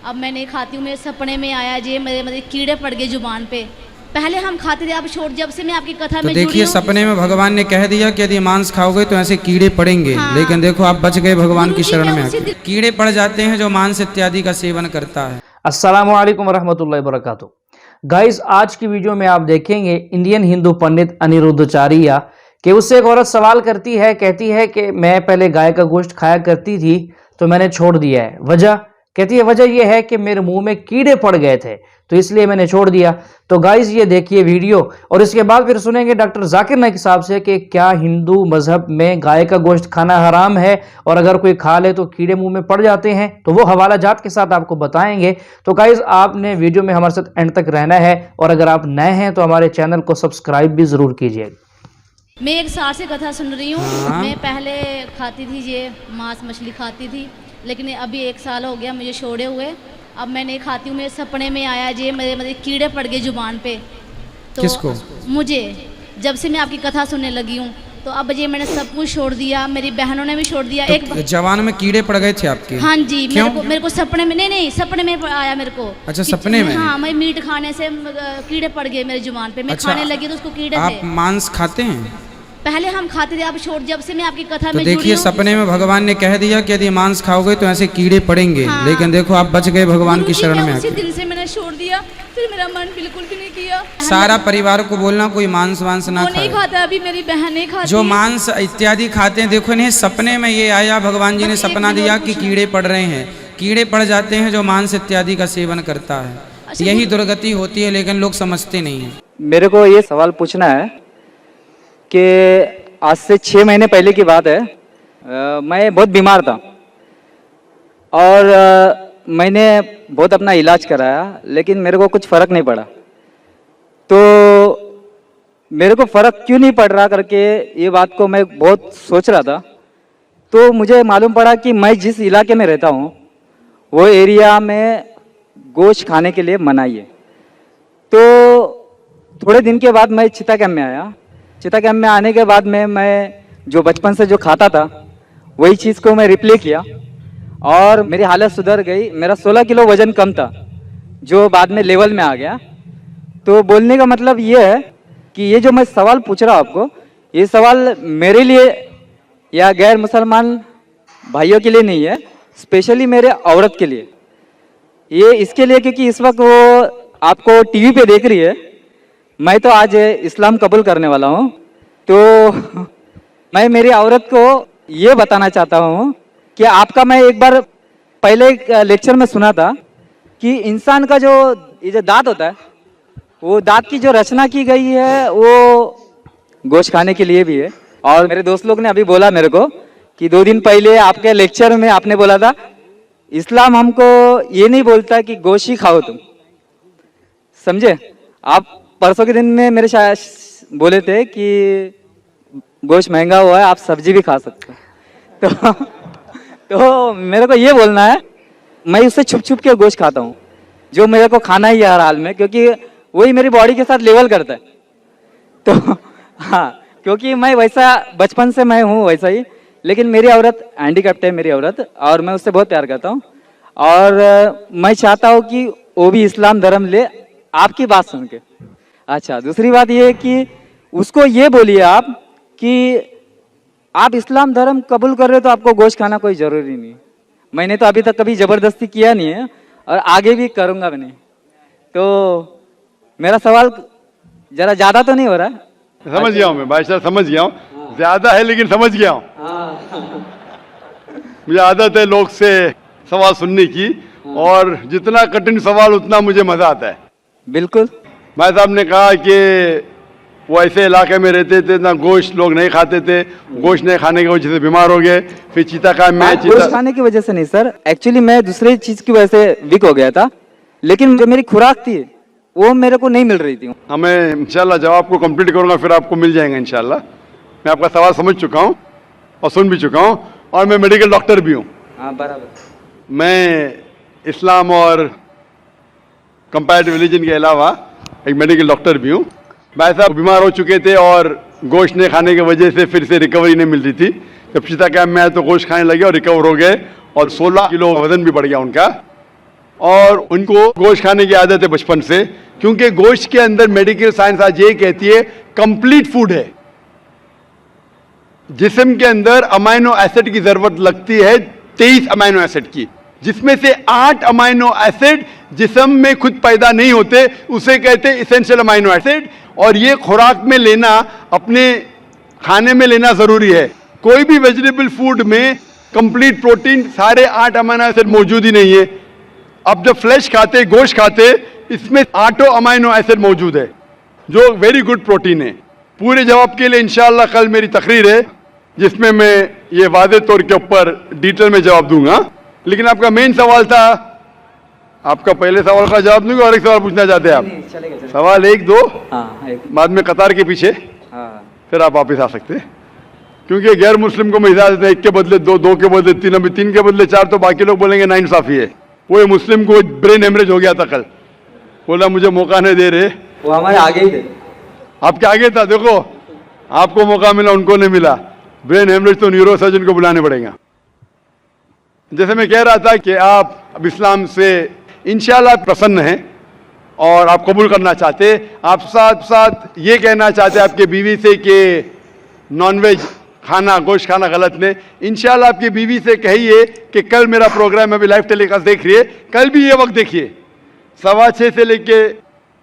अब मैं नहीं खाती हूँ। मेरे सपने में आया जे मेरे कीड़े पड़ गए जुबान पे। पहले हम खाते थे, अब छोड़, जब से मैं आपकी कथा तो में देखिए सपने में भगवान ने कह दिया कि यदि मांस खाओगे तो ऐसे कीड़े पड़ेंगे। हाँ। लेकिन देखो आप बच गए भगवान की गुरुजी, शरण मैं में उसी आके। दिन- कीड़े पड़ जाते हैं जो मांस इत्यादि का सेवन करता है। अस्सलाम वालेकुम रहमतुल्लाहि वबरकातुहू। गाइस, आज की वीडियो में आप देखेंगे इंडियन हिंदू पंडित अनिरुद्धाचार्य कि उससे एक औरत सवाल करती है, कहती है कि मैं पहले गाय का गोश्त खाया करती थी तो मैंने छोड़ दिया है। वजह कहती है, वजह यह है कि मेरे मुंह में कीड़े पड़ गए थे तो इसलिए मैंने छोड़ दिया। तो गाइस ये देखिए वीडियो, और इसके बाद फिर सुनेंगे डॉक्टर जाकिर नाइक साहब से कि क्या हिंदू मजहब में गाय का गोश्त खाना हराम है, और अगर कोई खा ले तो कीड़े मुंह में पड़ जाते हैं, तो वो हवाला जात के साथ आपको बताएंगे। तो गाइस आपने वीडियो में हमारे साथ एंड तक रहना है, और अगर आप नए हैं तो हमारे चैनल को सब्सक्राइब भी जरूर कीजिएगा। मैं एक साल से कथा सुन रही हूँ। हाँ। मैं पहले खाती थी ये मांस मछली खाती थी, लेकिन अभी 1 साल हो गया मुझे छोड़े हुए। अब मैं नहीं खाती हूँ। मेरे सपने में आया जे मेरे कीड़े पड़ गए जुबान पे। तो किसको? मुझे, जब से मैं आपकी कथा सुनने लगी हूँ तो अब ये मैंने सब कुछ छोड़ दिया। मेरी बहनों ने भी छोड़ दिया। तो जवान में कीड़े पड़ गए थे आपके? हाँ जी, क्यों? मेरे को सपने में, नहीं सपने में आया मेरे को। अच्छा, कि- सपने में? हाँ, मैं मीट खाने से कीड़े पड़ गए मेरे जुबान पे। मैं अच्छा, खाने लगी तो उसको कीड़े आप थे। मांस खाते हैं? पहले हम खाते थे, अब छोड़, जब से मैं आपकी कथा तो में जुड़ी देखिए हूँ। सपने में भगवान ने कह दिया कि यदि मांस खाओगे तो ऐसे कीड़े पड़ेंगे। हाँ। लेकिन देखो आप बच गए भगवान की गुरुजी, शरण मैं में उसी आके। दिन से मैंने छोड़ दिया, फिर मेरा मन बिल्कुल भी नहीं किया। सारा परिवार को बोलना कोई मांस वांस ना वो नहीं खाए। खाता, अभी मेरी बहन नहीं खाती। जो मांस इत्यादि खाते हैं, देखो इन्हें सपने में ये आया, भगवान जी ने बस एक सपना मिनट दिया और कि पूछना। कीड़े पड़ रहे हैं। कीड़े पड़ जाते हैं जो मांस इत्यादि का सेवन करता है। अच्छा, यही दुर्गति होती है, लेकिन लोग समझते नहीं हैं। मेरे को ये सवाल पूछना है कि आज से 6 महीने पहले की बात है। मैं बहुत बीमार था और मैंने बहुत अपना इलाज कराया, लेकिन मेरे को कुछ फ़र्क नहीं पड़ा। तो मेरे को फ़र्क क्यों नहीं पड़ रहा करके ये बात को मैं बहुत सोच रहा था। तो मुझे मालूम पड़ा कि मैं जिस इलाके में रहता हूँ वो एरिया में गोश्त खाने के लिए मनाही है। तो थोड़े दिन के बाद मैं चिता कैंप में आया। चिता कैंप में आने के बाद में मैं जो बचपन से जो खाता था वही चीज़ को मैं रिप्ले किया और मेरी हालत सुधर गई। मेरा 16 किलो वज़न कम था जो बाद में लेवल में आ गया। तो बोलने का मतलब ये है कि ये जो मैं सवाल पूछ रहा हूँ आपको, ये सवाल मेरे लिए या गैर मुसलमान भाइयों के लिए नहीं है, स्पेशली मेरे औरत के लिए। ये इसके लिए क्योंकि इस वक्त वो आपको टीवी पे देख रही है। मैं तो आज इस्लाम कबूल करने वाला हूँ। तो मैं मेरी औरत को ये बताना चाहता हूँ कि आपका मैं एक बार पहले एक लेक्चर में सुना था कि इंसान का जो ये जो दांत होता है, वो दांत की जो रचना की गई है वो गोश्त खाने के लिए भी है। और मेरे दोस्त लोग ने अभी बोला मेरे को कि 2 दिन पहले आपके लेक्चर में आपने बोला था इस्लाम हमको ये नहीं बोलता कि गोश्त ही खाओ तुम, समझे। आप परसों के दिन में मेरे शायद बोले थे कि गोश्त महंगा हुआ है, आप सब्जी भी खा सकते हो। तो मेरे को ये बोलना है, मैं उससे छुप छुप के गोश्त खाता हूँ जो मेरे को खाना ही है हर हाल में, क्योंकि वही मेरी बॉडी के साथ लेवल करता है। तो हाँ, क्योंकि मैं वैसा बचपन से मैं हूँ वैसा ही, लेकिन मेरी औरत हैंडीकैप्ट है मेरी औरत, और मैं उससे बहुत प्यार करता हूँ। और मैं चाहता हूँ कि वो भी इस्लाम धर्म ले आपकी बात सुन के। अच्छा, दूसरी बात ये है कि उसको ये बोलिए आप कि आप इस्लाम धर्म कबूल कर रहे हो तो आपको गोश्त खाना कोई ज़रूरी नहीं। मैंने तो अभी तक कभी ज़बरदस्ती किया नहीं है और आगे भी करूँगा भी नहीं। तो मेरा सवाल ज़रा ज़्यादा तो नहीं हो रहा है? समझ गया हूँ मैं भाई साहब, समझ गया हूँ। ज़्यादा है लेकिन समझ गया हूँ। मुझे आदत है लोग से सवाल सुनने की, और जितना कठिन सवाल उतना मुझे मज़ा आता है। बिल्कुल। भाई साहब ने कहा कि वो ऐसे इलाके में रहते थे ना गोश्त लोग नहीं खाते थे, गोश्त नहीं खाने की वजह से बीमार हो गए। फिर चीता का मैं गोश्त खाने की वजह से नहीं सर, एक्चुअली मैं दूसरी चीज़ की वजह से वीक हो गया था, लेकिन जो मेरी खुराक थी वो मेरे को नहीं मिल रही थी। हमें इंशाल्लाह जवाब को कंप्लीट करूंगा, फिर आपको मिल जाएगा इंशाल्लाह। मैं आपका सवाल समझ चुका हूँ और सुन भी चुका हूँ, और मैं मेडिकल डॉक्टर भी हूँ। हाँ बराबर। मैं इस्लाम और कंपैरेटिव रिलीजन के अलावा एक मेडिकल डॉक्टर भी हूँ। भाई साहब बीमार हो चुके थे और गोश्त नहीं खाने की वजह से फिर से रिकवरी नहीं मिल रही थी। जब चिता कैंप में आए तो गोश्त खाने लगे और रिकवर हो गए, और 16 किलो वजन भी बढ़ गया उनका। और उनको गोश्त खाने की आदत है बचपन से, क्योंकि गोश्त के अंदर मेडिकल साइंस आज ये कहती है कंप्लीट फूड है। जिस्म के अंदर अमाइनो एसिड की जरूरत लगती है 23 अमाइनो एसिड की, जिसमें से 8 अमाइनो एसिड जिस्म में खुद पैदा नहीं होते, उसे कहते हैं इसेंशियल अमाइनो एसिड। और ये खुराक में लेना, अपने खाने में लेना जरूरी है। कोई भी वेजिटेबल फूड में कंप्लीट प्रोटीन सारे 8 अमाइनो एसिड मौजूद ही नहीं है। अब जब फ्लैश खाते, गोश्त खाते, इसमें 8 अमाइनो एसिड मौजूद है जो वेरी गुड प्रोटीन है। पूरे जवाब के लिए इंशाअल्लाह कल मेरी तकरीर है जिसमें मैं ये वादे तौर के ऊपर डिटेल में जवाब दूंगा। लेकिन आपका मेन सवाल था, आपका पहले सवाल का जवाब दूंगा और एक सवाल पूछना चाहते हैं आप? चलेगा। सवाल 1 2, हाँ एक, बाद में कतार के पीछे, हाँ फिर आप वापस आ सकते हैं। क्योंकि गैर मुस्लिम को मैं इजाजत है 1 के बदले 2, 2 के बदले 3, अभी 3 के बदले 4, तो बाकी लोग बोलेंगे नाइंसाफी है। वो मुस्लिम को ब्रेन हेमरेज हो गया था कल, बोला मुझे मौका नहीं दे रहे। वो हमारे आगे ही थे। आपके आगे था, देखो आपको मौका मिला, उनको नहीं मिला। ब्रेन हेमरेज तो न्यूरो सर्जन को बुलाने पड़ेगा। जैसे मैं कह रहा था कि आप अब इस्लाम से इंशाल्लाह प्रसन्न हैं और आप कबूल करना चाहते, आप साथ साथ ये कहना चाहते आपके बीवी से कि नॉनवेज खाना, गोश्त खाना गलत नहीं। इंशाल्लाह आपकी बीवी से कहिए कि कल मेरा प्रोग्राम अभी लाइव टेलीकास्ट देख रही है, कल भी ये वक्त देखिए 6:15 से लेके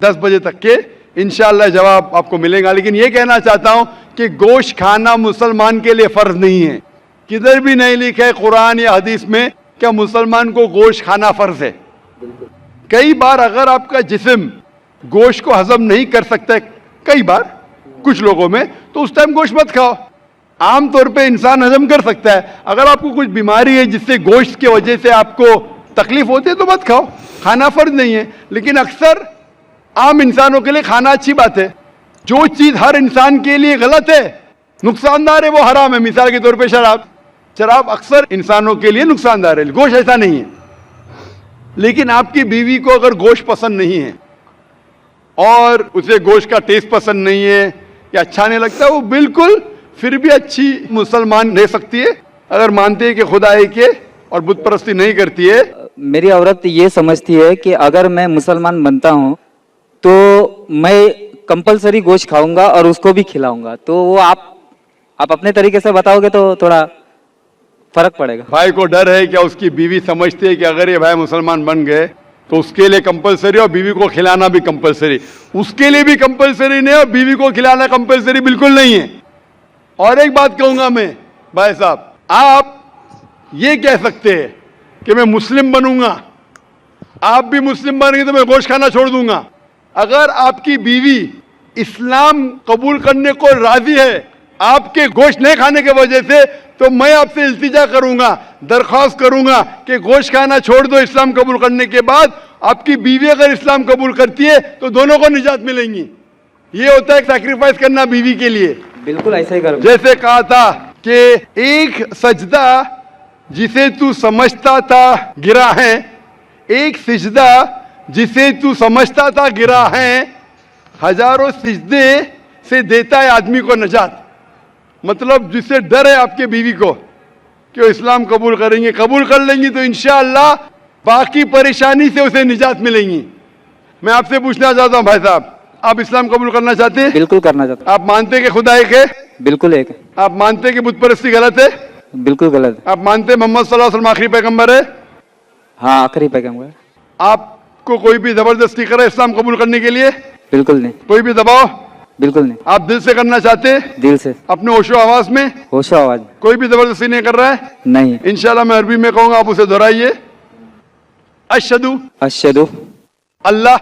10 बजे तक के, इंशाल्लाह जवाब आपको मिलेगा। लेकिन ये कहना चाहता हूं कि गोश्त खाना मुसलमान के लिए फर्ज नहीं है। किधर भी नहीं लिखा है कुरान या हदीस में क्या मुसलमान को गोश्त खाना फर्ज है। कई बार अगर आपका जिस्म गोश्त को हजम नहीं कर सकता है, कई बार कुछ लोगों में, तो उस टाइम गोश्त मत खाओ। आमतौर पे इंसान हजम कर सकता है। अगर आपको कुछ बीमारी है जिससे गोश्त की वजह से आपको तकलीफ होती है तो मत खाओ, खाना फर्ज नहीं है। लेकिन अक्सर आम इंसानों के लिए खाना अच्छी बात है। जो चीज हर इंसान के लिए गलत है, नुकसानदार है, वो हराम है। मिसाल के तौर पे शराब अक्सर इंसानों के लिए नुकसानदार है, गोश्त ऐसा नहीं है। लेकिन आपकी बीवी को अगर गोश्त पसंद नहीं है और उसे गोश्त का टेस्ट पसंद नहीं है या अच्छा नहीं लगता, वो बिल्कुल फिर भी अच्छी मुसलमान रह सकती है अगर मानती है कि खुदा एक है और बुत परस्ती नहीं करती है। मेरी औरत ये समझती है कि अगर मैं मुसलमान बनता हूँ तो मैं कंपलसरी गोश्त खाऊंगा और उसको भी खिलाऊंगा। तो वो आप अपने तरीके से बताओगे तो थोड़ा फर्क पड़ेगा। भाई को डर है क्या उसकी बीवी समझती है कि अगर ये भाई मुसलमान बन गए तो उसके लिए कंपलसरी और बीवी को खिलाना भी कंपलसरी, उसके लिए भी कंपलसरी नहीं और बीवी को खिलाना कंपलसरी बिल्कुल नहीं है। और एक बात कहूंगा मैं, भाई साहब, आप ये कह सकते हैं कि मैं मुस्लिम बनूंगा, आप भी मुस्लिम बनेंगे तो मैं गोश्त खाना छोड़ दूंगा। अगर आपकी बीवी इस्लाम कबूल करने को राजी है आपके गोश्त नहीं खाने की वजह से, तो मैं आपसे इल्तिजा करूंगा, दरख्वास्त करूंगा कि गोश्त खाना छोड़ दो इस्लाम कबूल करने के बाद। आपकी बीवी अगर इस्लाम कबूल करती है तो दोनों को निजात मिलेंगी। ये होता है सैक्रिफाइस करना बीवी के लिए। बिल्कुल ऐसा ही करो। जैसे कहा था कि एक सजदा जिसे तू समझता था गिरा है, एक सिजदा जिसे तू समझता था गिरा है, हजारों सिजदे से देता है आदमी को नजात। मतलब जिससे डर है आपके बीवी को कि वो इस्लाम कबूल करेंगे, कबूल कर लेंगी तो इंशाअल्लाह बाकी परेशानी से उसे निजात मिलेंगी। मैं आपसे पूछना चाहता हूं भाई साहब, आप इस्लाम कबूल करना चाहते हैं? बिल्कुल करना चाहता आप मानते हैं कि खुदा एक है? बिल्कुल एक है। आप मानते हैं कि बुत परस्ती गलत है? बिल्कुल गलत है। आप मानते हैं मोहम्मद सल्लल्लाहु अलैहि वसल्लम आखिरी पैगंबर है? हाँ आखिरी पैगंबर। आपको कोई भी जबरदस्ती करे इस्लाम कबूल करने के लिए? बिल्कुल नहीं। कोई भी दबाव? बिल्कुल नहीं। आप दिल से करना चाहते हैं? दिल से, अपने होशो आवाज में? होशो आवाज। कोई भी जबरदस्ती नहीं कर रहा है? नहीं। इंशाल्लाह मैं अरबी में कहूंगा, आप उसे दोहराइए। अशहदु अशहदु अल्लाह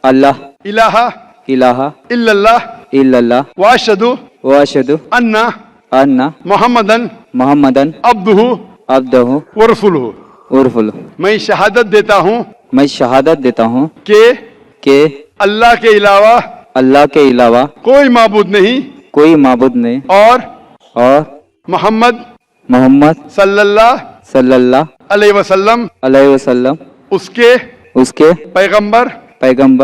अल्लाह इलाहा इलाहा इल्लल्लाह इल्लल्लाह व अशहदु व अशहदु अन्ना अन्ना मुहम्मदन मोहम्मदन अब्दुहु अब्दुहु व रसूलुहु। उर्फुल। मैं शहादत देता हूँ मैं शहादत देता हूँ कि अल्लाह के अलावा कोई माबूद नहीं माबूद नहीं और मोहम्मद सल्लल्लाहु अलैहि वसल्लम उसके पैगंबर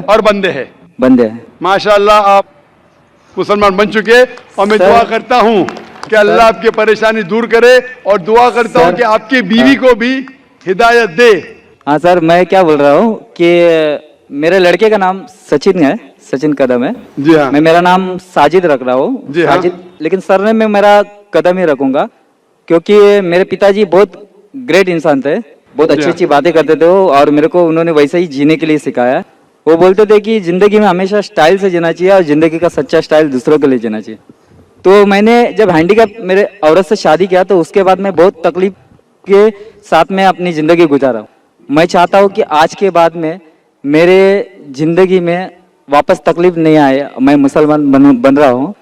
और बंदे हैं। माशाअल्लाह आप मुसलमान बन चुके और मैं दुआ करता हूँ कि अल्लाह आपकी परेशानी दूर करे और दुआ करता हूँ कि आपकी बीवी को भी हिदायत दे हाँ सर, मैं क्या बोल रहा हूँ कि मेरे लड़के का नाम सचिन है, सचिन कदम है। जी हाँ। मैं मेरा नाम साजिद रख रहा हूँ, जी हाँ। साजिद, लेकिन सरनेम में मेरा कदम ही रखूंगा, क्योंकि मेरे पिताजी बहुत ग्रेट इंसान थे, बहुत अच्छी अच्छी बातें करते थे वो, और मेरे को उन्होंने वैसे ही जीने के लिए सिखाया। वो बोलते थे कि जिंदगी में हमेशा स्टाइल से जीना चाहिए और जिंदगी का सच्चा स्टाइल दूसरों के लिए जीना चाहिए। तो मैंने जब हैंडीकैप मेरे औरत से शादी किया तो उसके बाद मैं बहुत तकलीफ के साथ में अपनी ज़िंदगी गुजारा हूँ। मैं चाहता हूँ कि आज के बाद में मेरे ज़िंदगी में वापस तकलीफ नहीं आए। मैं मुसलमान बन रहा हूँ,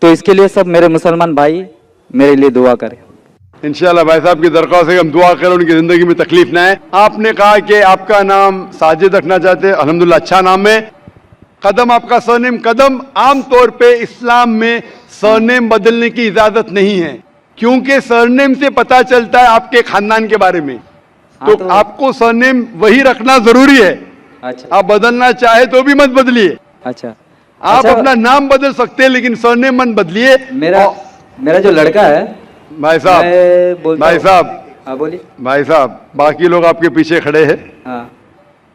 तो इसके लिए सब मेरे मुसलमान भाई मेरे लिए दुआ करें। इंशाल्लाह भाई साहब की दरख्वास्त है, हम दुआ करें उनकी ज़िंदगी में तकलीफ ना आए। आपने कहा कि आपका नाम साजिद रखना चाहते हैं, अल्हम्दुलिल्लाह अच्छा नाम है। कदम आपका सरनेम कदम। आम तौर पे इस्लाम में सरनेम बदलने की इजाज़त नहीं है, क्योंकि सरनेम से पता चलता है आपके खानदान के बारे में। तो आपको सरनेम वही रखना जरूरी है। अच्छा, आप बदलना चाहे तो भी मत बदलिए। अच्छा, आप अपना नाम बदल सकते हैं, लेकिन सरनेम मत बदलिए। मेरा जो लड़का है भाई साहब, भाई साहब, हाँ बोलिए भाई साहब, बाकी लोग आपके पीछे खड़े हैं। हाँ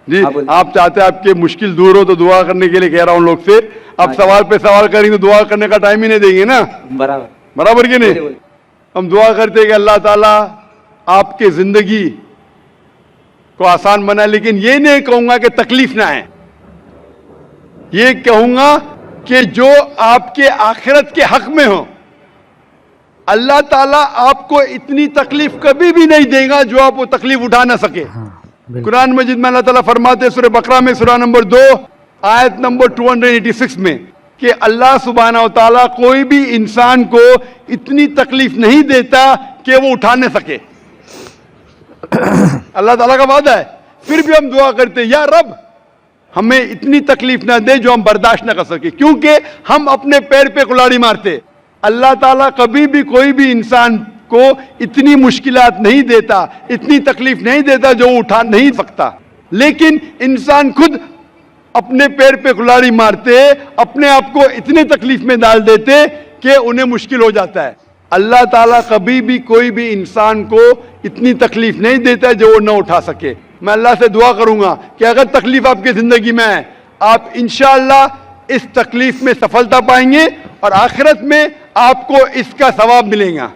जी, हाँ, आप चाहते हैं आपके मुश्किल दूर हो तो दुआ करने के लिए कह रहा हूं लोग से। अब सवाल पे सवाल करेंगे तो दुआ करने का टाइम ही नहीं देंगे ना, बराबर बराबर कि नहीं? बोलिए। हम दुआ करते हैं कि अल्लाह ताला आपके जिंदगी को आसान बनाए, लेकिन ये नहीं कहूंगा कि तकलीफ ना आए। ये कहूंगा कि जो आपके आखिरत के हक में हो, अल्लाह ताला आपको इतनी तकलीफ कभी भी नहीं देगा जो आप वो तकलीफ उठा ना सके। कुरान मजीद में अल्लाह ताला फरमाते हैं सूरह बकरा में सूरह नंबर 2 आयत नंबर 286 में कि अल्लाह सुब्हानहू व तआला कोई भी इंसान को इतनी तकलीफ नहीं देता कि वो उठा न सके। अल्लाह ताला का वादा है। फिर भी हम दुआ करते हैं, या रब हमें इतनी तकलीफ ना दे जो हम बर्दाश्त ना कर सके, क्योंकि हम अपने पैर पे कुल्हाड़ी मारते। अल्लाह ताला कभी भी कोई भी इंसान को इतनी मुश्किलात नहीं देता, इतनी तकलीफ नहीं देता जो वो उठा नहीं सकता, लेकिन इंसान खुद अपने पैर पे कुल्हाड़ी मारते, अपने आप को इतने तकलीफ में डाल देते कि उन्हें मुश्किल हो जाता है। अल्लाह ताला कभी भी कोई भी इंसान को इतनी तकलीफ नहीं देता जो वो न उठा सके। मैं अल्लाह से दुआ करूंगा कि अगर तकलीफ आपकी जिंदगी में है, आप इंशाअल्लाह इस तकलीफ में सफलता पाएंगे और आखिरत में आपको इसका सवाब मिलेगा।